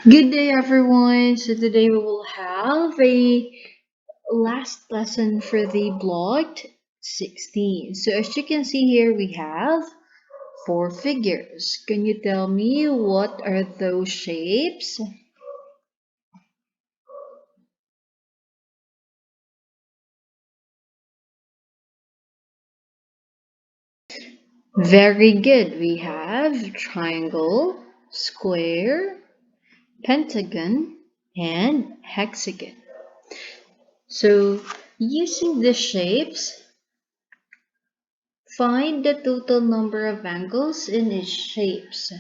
Good day, everyone. So today we will have a last lesson for the block 16. So as you can see here, we have four figures. Can you tell me what are those shapes? Very good. We have triangle, square, pentagon, and hexagon. So using the shapes, find the total number of angles in each shapes.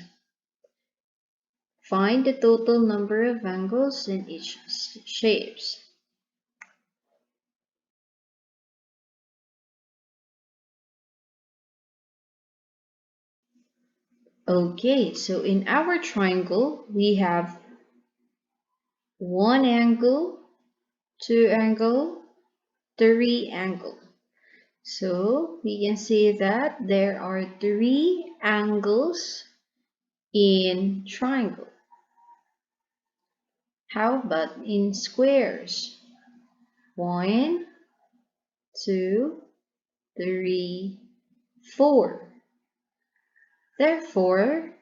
Find the total number of angles in each shapes. Okay, so in our triangle, we have one angle, two angle, three angle. So we can see that there are three angles in triangle. How about in squares? One, two, three, four. Therefore,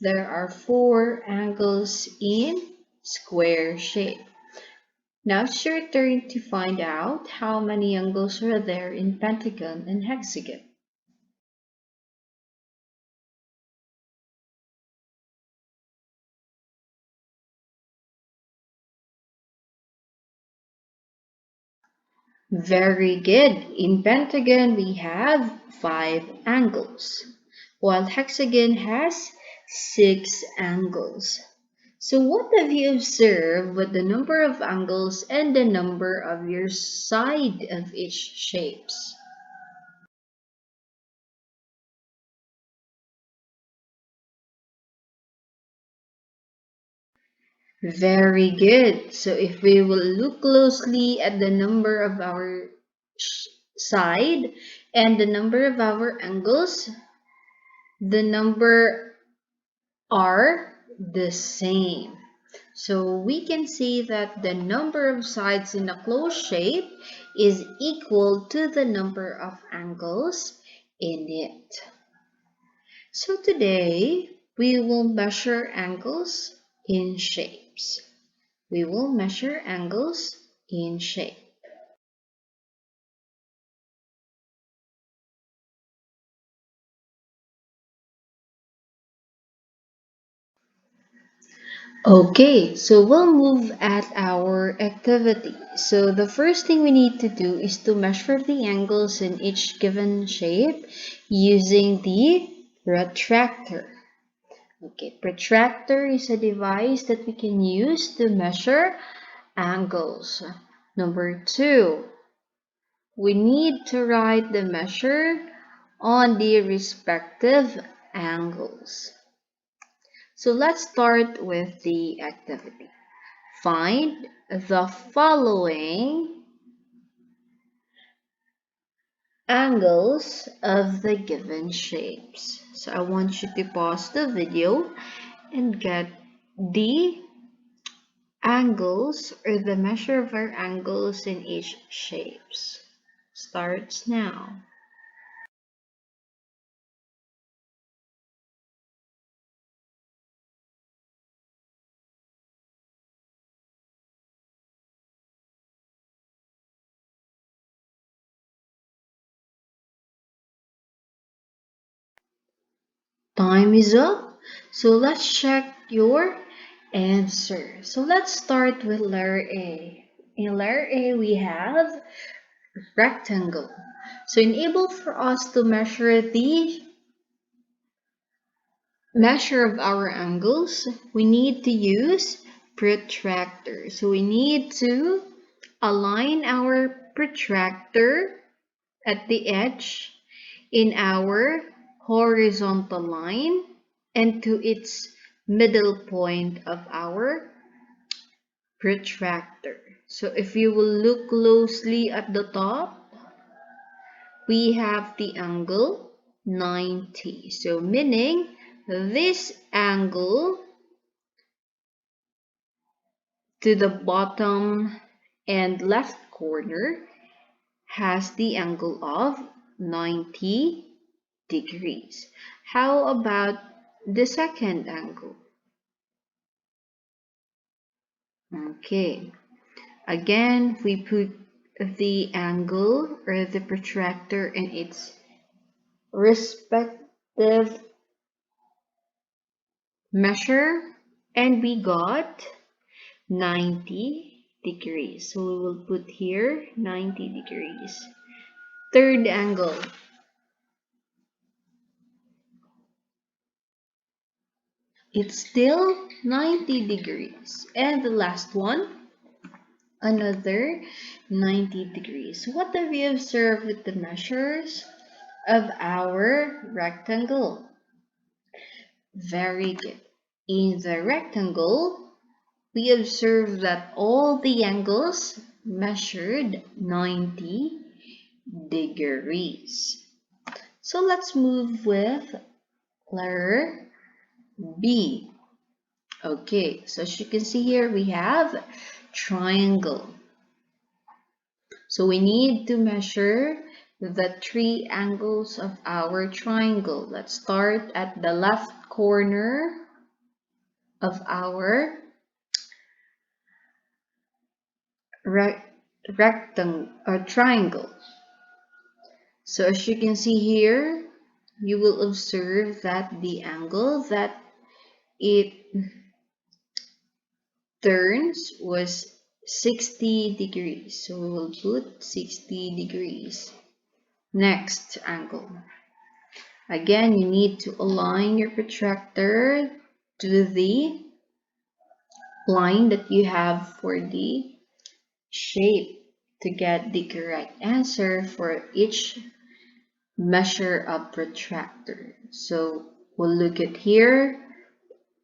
there are four angles in square shape. Now it's your turn to find out how many angles are there in pentagon and hexagon. Very good. In pentagon, we have five angles, while hexagon has six angles. So what have you observed with the number of angles and the number of your side of each shapes? Very good. So if we will look closely at the number of our side and the number of our angles, the number are the same. So we can see that the number of sides in a closed shape is equal to the number of angles in it. So today we will measure angles in shapes. We will measure angles in shape. Okay, so we'll move at our activity. So the first thing we need to do is to measure the angles in each given shape using the protractor. Okay, protractor is a device that we can use to measure angles. Number two, we need to write the measure on the respective angles. So let's start with the activity. Find the following angles of the given shapes. So I want you to pause the video and get the angles or the measure of our angles in each shapes. Starts now. Time is up. So let's check your answer. So let's start with letter A. In letter A, we have rectangle. So in able for us to measure the measure of our angles, we need to use protractor. So we need to align our protractor at the edge in our horizontal line and to its middle point of our protractor. So if you will look closely at the top, we have the angle 90. So meaning this angle to the bottom and left corner has the angle of 90 degrees. How about the second angle? Okay, again, we put the angle or the protractor in its respective measure, and we got 90 degrees. So we will put here 90 degrees. Third angle. It's still 90 degrees. And the last one, another 90 degrees. What have we observed with the measures of our rectangle? Very good. In the rectangle, we observe that all the angles measured 90 degrees. So let's move with letter B. Okay, so as you can see here, we have triangle. So we need to measure the three angles of our triangle. Let's start at the left corner of our rectangle or triangle. So as you can see here, you will observe that the angle that it turns was 60 degrees. So we will put 60 degrees. Next angle. Again, you need to align your protractor to the line that you have for the shape to get the correct answer for each measure of protractor. So we'll look at here.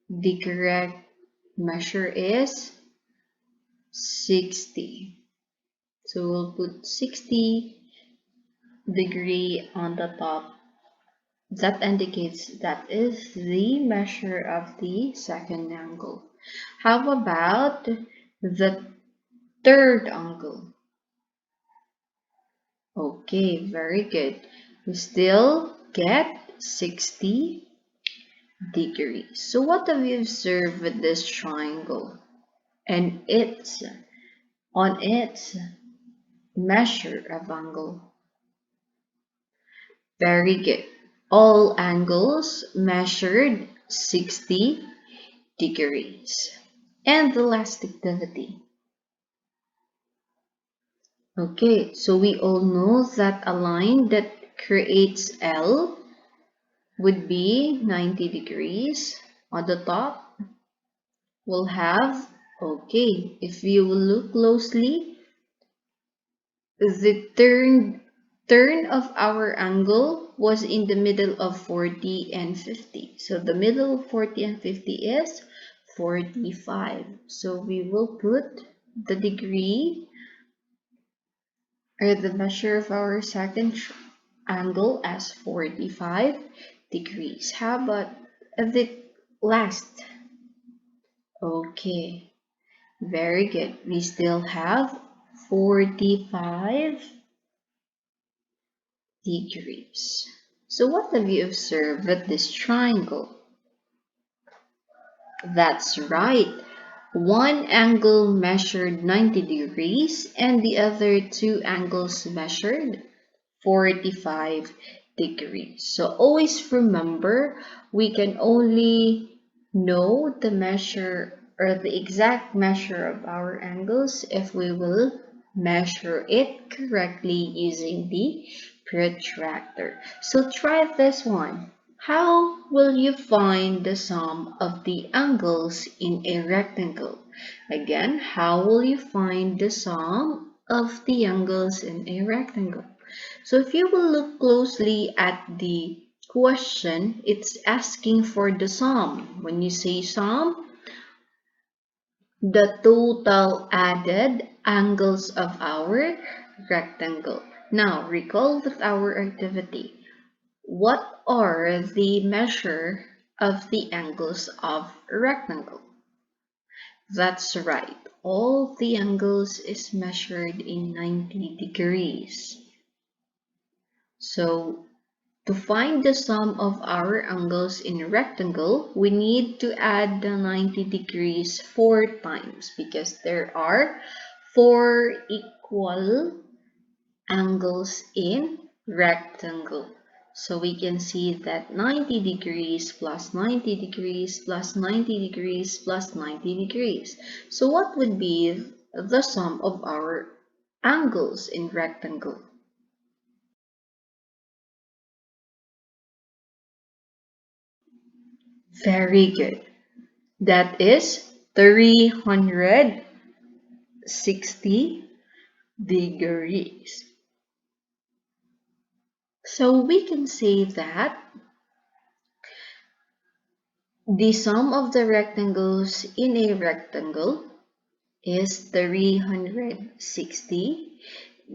The correct measure is 60. So we'll put 60 degree on the top. That indicates that is the measure of the second angle. How about the third angle? Okay, very good. We still get 60 degrees. So what have we observed with this triangle and on its measure of angle? Very good. All angles measured 60 degrees. And the last activity. Okay, so we all know that a line that creates L would be 90 degrees. On the top, we'll have, okay, if you will look closely, the turn of our angle was in the middle of 40 and 50. So the middle of 40 and 50 is 45. So we will put the degree or the measure of our second angle as 45 degrees. How about the last? Okay, very good. We still have 45 degrees. So what have you observed with this triangle? That's right. One angle measured 90 degrees and the other two angles measured 45 degrees. So always remember, we can only know the measure or the exact measure of our angles if we will measure it correctly using the protractor. So try this one. How will you find the sum of the angles in a rectangle? Again, how will you find the sum of the angles in a rectangle? So if you will look closely at the question, it's asking for the sum. When you say sum, the total added angles of our rectangle. Now, recall with our activity. What are the measure of the angles of a rectangle? That's right. All the angles is measured in 90 degrees. So to find the sum of our angles in a rectangle, we need to add the 90 degrees 4 times because there are 4 equal angles in rectangle. So we can see that 90 degrees plus 90 degrees plus 90 degrees plus 90 degrees. So what would be the sum of our angles in rectangle? Very good. That is 360 degrees. So we can say that the sum of the rectangles in a rectangle is 360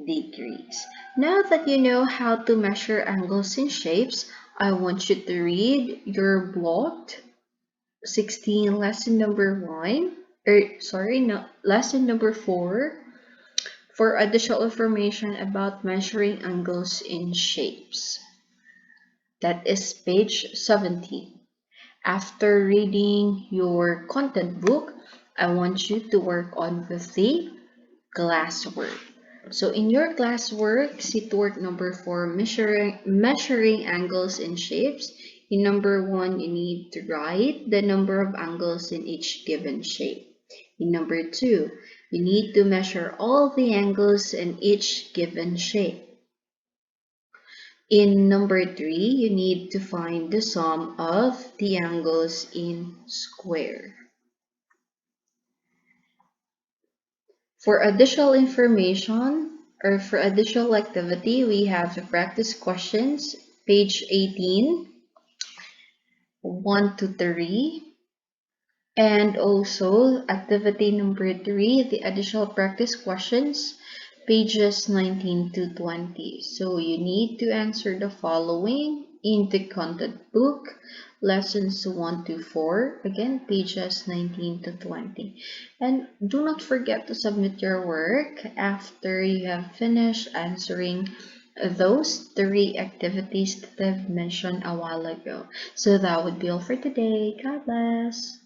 degrees. Now that you know how to measure angles and shapes, I want you to read your block 16 lesson number 1, lesson number 4 for additional information about measuring angles in shapes. That is page 17. After reading your content book, I want you to work on with the classwork. So in your classwork, sit work number 4, measuring angles and shapes. In number 1, you need to write the number of angles in each given shape. In number 2, you need to measure all the angles in each given shape. In number 3, you need to find the sum of the angles in square. For additional information or for additional activity, we have the practice questions, page 18, 1 to 3. And also activity number 3, the additional practice questions, pages 19 to 20. So you need to answer the following in the content book, lessons 1 to 4, again pages 19 to 20. And do not forget to submit your work after you have finished answering those 3 activities that I've mentioned a while ago. So that would be all for today. God bless.